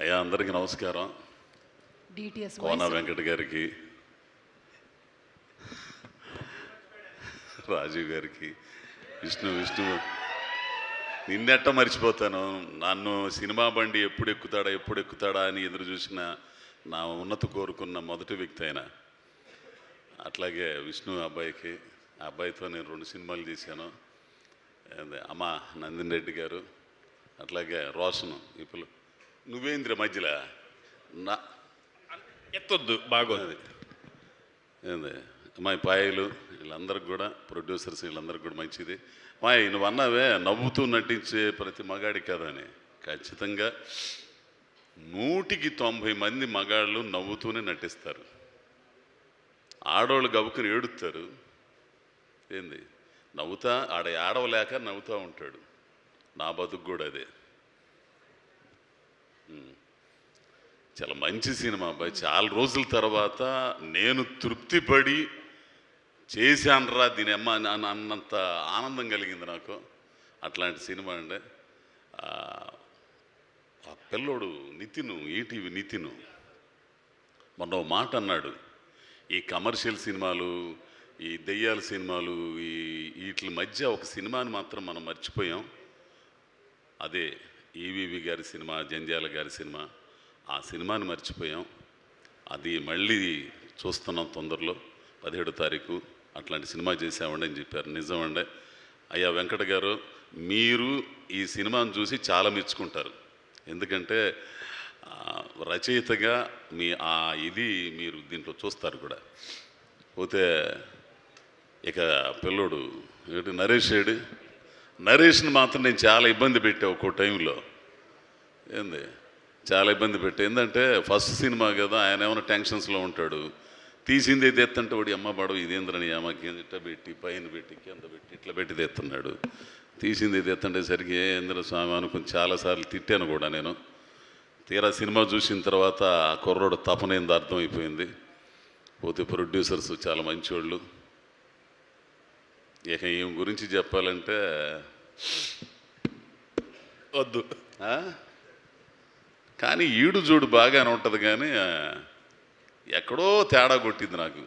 అయ్యా అందరికీ నమస్కారం. కోన వెంకట గారికి, రాజీవ్ గారికి, విష్ణు నిన్నెట్ట మర్చిపోతాను. నన్ను సినిమా బండి ఎప్పుడు ఎక్కుతాడా అని ఎదురు చూసిన నా ఉన్నతి కోరుకున్న మొదటి వ్యక్తి అయినా. అట్లాగే విష్ణు అబ్బాయికి, ఆ అబ్బాయితో నేను 2 సినిమాలు చేశాను. అమ్మ నందిని రెడ్డి గారు, అట్లాగే రోషను. ఇప్పుడు నువ్వేంద్ర మధ్యలో నా ఎత్తొద్దు బాగోదు. ఏంది అమ్మాయి పాయలు, వీళ్ళందరికి కూడా ప్రొడ్యూసర్స్ వీళ్ళందరికి కూడా మంచిది. మాయ్ నువ్వు అన్నావే నవ్వుతూ నటించే ప్రతి మగాడి కదని. ఖచ్చితంగా 100కి 90 మంది మగాళ్ళు నవ్వుతూనే నటిస్తారు. ఆడవాళ్ళు గబుకుని ఏడుస్తారు. ఏంది నవ్వుతా ఆడవలేక నవ్వుతూ ఉంటాడు. నా బతుకు కూడా అదే. చాలా మంచి సినిమా అబ్బాయి. చాలా రోజుల తర్వాత నేను తృప్తిపడి చేశానురా దీని అమ్మ అన్నంత ఆనందం కలిగింది నాకు. అట్లాంటి సినిమా అండి. ఆ పిల్లోడు నితిను, ఈటీవీ నితిను మొన్న మాట అన్నాడు, ఈ కమర్షియల్ సినిమాలు, ఈ దెయ్యాల సినిమాలు, వీటి మధ్య ఒక సినిమాని మాత్రం మనం మర్చిపోయాం. అదే ఈవీవి గారి సినిమా, జంధ్యాల గారి సినిమా. ఆ సినిమాని మర్చిపోయాం. అది మళ్ళీ చూస్తున్నాం తొందరలో 17వ తారీఖు. అట్లాంటి సినిమా చేసామండి అని చెప్పారు. నిజమండి. అయ్యా వెంకట గారు, మీరు ఈ సినిమాను చూసి చాలా మెచ్చుకుంటారు. ఎందుకంటే రచయితగా మీ ఇది మీరు దీంట్లో చూస్తారు కూడా. పోతే ఇక పిల్లోడు నరేష్ని మాత్రం నేను చాలా ఇబ్బంది పెట్టా ఒక్కో టైంలో. ఏంది చాలా ఇబ్బంది పెట్టా. ఏంటంటే ఫస్ట్ సినిమా కదా, ఆయన ఏమైనా టెన్షన్స్లో ఉంటాడు. తీసింది తెత్తంటే వాడి అమ్మ పడవ ఇదేంద్రని అమ్మకి ఇట్లా పెట్టి పైన పెట్టి కింద పెట్టి ఇట్లా పెట్టి తెస్తున్నాడు. తీసింది తెత్తంటే సరికి ఏంద్ర స్వామి అనుకుని చాలాసార్లు తిట్టాను కూడా నేను. తీరా సినిమా చూసిన తర్వాత ఆ కుర్రోడు తపనేంది అర్థమైపోయింది. పోతే ప్రొడ్యూసర్స్ చాలా మంచివాళ్ళు. ఇక ఈమె గురించి చెప్పాలంటే వద్దు. కానీ ఈడు జోడు బాగానే ఉంటుంది, కానీ ఎక్కడో తేడా కొట్టింది నాకు.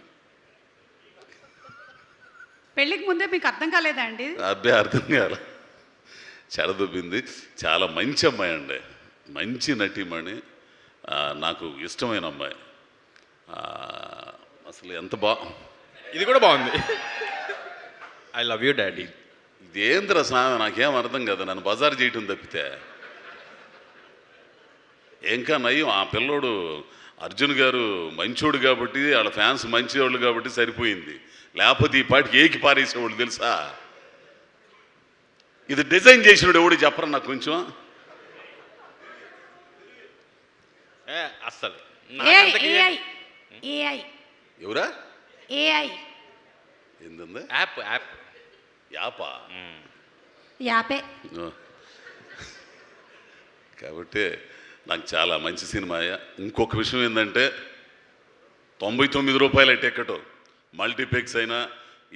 పెళ్ళికి ముందే మీకు అర్థం కాలేదా అండి? అబ్బాయి అర్థం కాల, చెడదొబ్బింది. చాలా మంచి అమ్మాయి అండి, మంచి నటీమణి, నాకు ఇష్టమైన అమ్మాయి. అసలు ఎంత ఇది కూడా బాగుంది. I love you daddy. ఇదేంద్ర స్వామి నాకేం అర్థం కదా, నన్ను బజారు చేయటం తప్పితే. ఇంకా నయ్యం ఆ పిల్లోడు అర్జున్ గారు మంచోడు కాబట్టి, వాళ్ళ ఫ్యాన్స్ మంచివాళ్ళు కాబట్టి సరిపోయింది. లేకపోతే ఈ పాటికి ఏకి పారేసేవాళ్ళు తెలుసా. ఇది డిజైన్ చేసినాడు ఎవడు చెప్పరా నాకు కొంచెం. అస్సలు ఎవరా ఏంది యాపా యాపే. కాబట్టి నాకు చాలా మంచి సినిమా. ఇంకొక విషయం ఏంటంటే 99 రూపాయల టికెట్, మల్టీప్లెక్స్ అయినా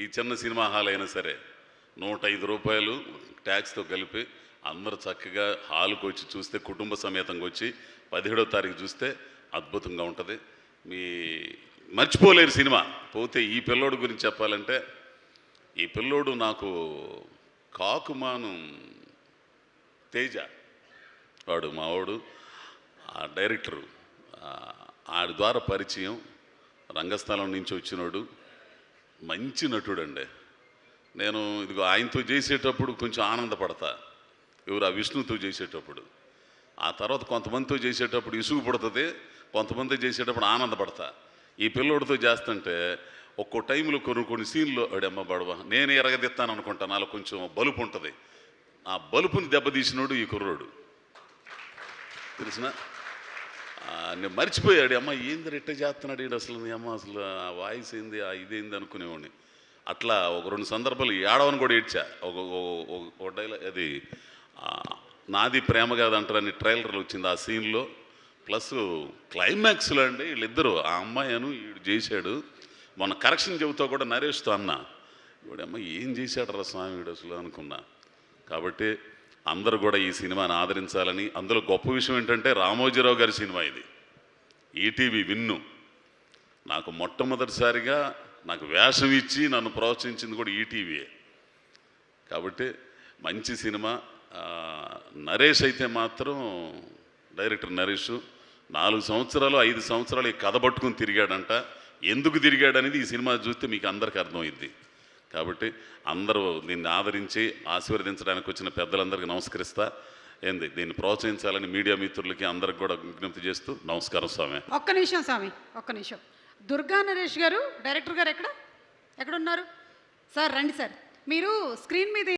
ఈ చిన్న సినిమా హాల్ అయినా సరే 105 రూపాయలు ట్యాక్స్తో కలిపి అందరూ చక్కగా హాల్కి వచ్చి చూస్తే, కుటుంబ సమేతంగా వచ్చి 17వ తారీఖు చూస్తే అద్భుతంగా ఉంటుంది. మర్చిపోలేరు సినిమా. పోతే ఈ పిల్లోడు గురించి చెప్పాలంటే, ఈ పిల్లోడు నాకు కాకుమాను తేజ వాడు మావాడు, ఆ డైరెక్టరు, ఆడి ద్వారా పరిచయం. రంగస్థలం నుంచి వచ్చినాడు, మంచి నటుడు అండి. నేను ఇదిగో ఆయనతో చేసేటప్పుడు కొంచెం ఆనందపడతా, ఎవరు ఆ విష్ణుతో చేసేటప్పుడు. ఆ తర్వాత కొంతమందితో చేసేటప్పుడు ఇసుగు పడుతుంది, కొంతమంది చేసేటప్పుడు ఆనందపడతా. ఈ పిల్లోడితో చేస్తుంటే ఒక్కో టైంలో కొన్ని సీన్లో అడమ్మ బడవ నేను ఎరగదిస్తాను అనుకుంటాను, నాలో కొంచెం బలుపు ఉంటుంది. ఆ బలుపుని దెబ్బతీసినోడు ఈ కుర్రోడు తెలిసిన. నేను మర్చిపోయాడు, అమ్మ ఏంది రెట్ట చేస్తున్నాడు ఈడు అసలు, నీ అమ్మ అసలు ఆ వాయిస్ ఏంది, ఆ ఇదేంది అనుకునేవాడిని. అట్లా ఒక 2 సందర్భాలు ఏడవని కూడా ఏడ్చా. ఒక డైలాగ్ అది నాది ప్రేమ కాదంటారని ట్రైలర్లు వచ్చింది ఆ సీన్లో. ప్లస్ క్లైమాక్స్లో అండి వీళ్ళిద్దరూ, ఆ అమ్మాయి అను వీడు చేశాడు. మొన్న కరెక్షన్ చెబుతా కూడా నరేష్తో అన్నా, వీడమ్మ ఏం చేశాడు రా స్వామి వీడు అసలు అనుకున్నా. కాబట్టి అందరూ కూడా ఈ సినిమాని ఆదరించాలని. అందులో గొప్ప విషయం ఏంటంటే రామోజీరావు గారి సినిమా ఇది. ఈటీవీ విన్ను నాకు మొట్టమొదటిసారిగా నాకు వేషం ఇచ్చి నన్ను ప్రోత్సహించింది కూడా ఈటీవీయే. కాబట్టి మంచి సినిమా. నరేష్ అయితే మాత్రం డైరెక్టర్ నరేష్ 4 సంవత్సరాలు 5 సంవత్సరాలు ఈ కథ పట్టుకుని తిరిగాడంట. ఎందుకు తిరిగాడనేది ఈ సినిమా చూస్తే మీకు అందరికీ అర్థమైద్ది. కాబట్టి అందరూ దీన్ని ఆదరించి ఆశీర్వదించడానికి వచ్చిన పెద్దలందరికీ నమస్కరిస్తా. దీన్ని ప్రోత్సహించాలని మీడియా మిత్రులకి అందరికి కూడా విజ్ఞప్తి చేస్తూ నమస్కారం స్వామి. ఒక్క నిమిషం స్వామి, ఒక్క నిమిషం. దుర్గా నరేష్ గారు, డైరెక్టర్ గారు ఎక్కడున్నారు సార్? రండి సార్. మీరు స్క్రీన్ మీద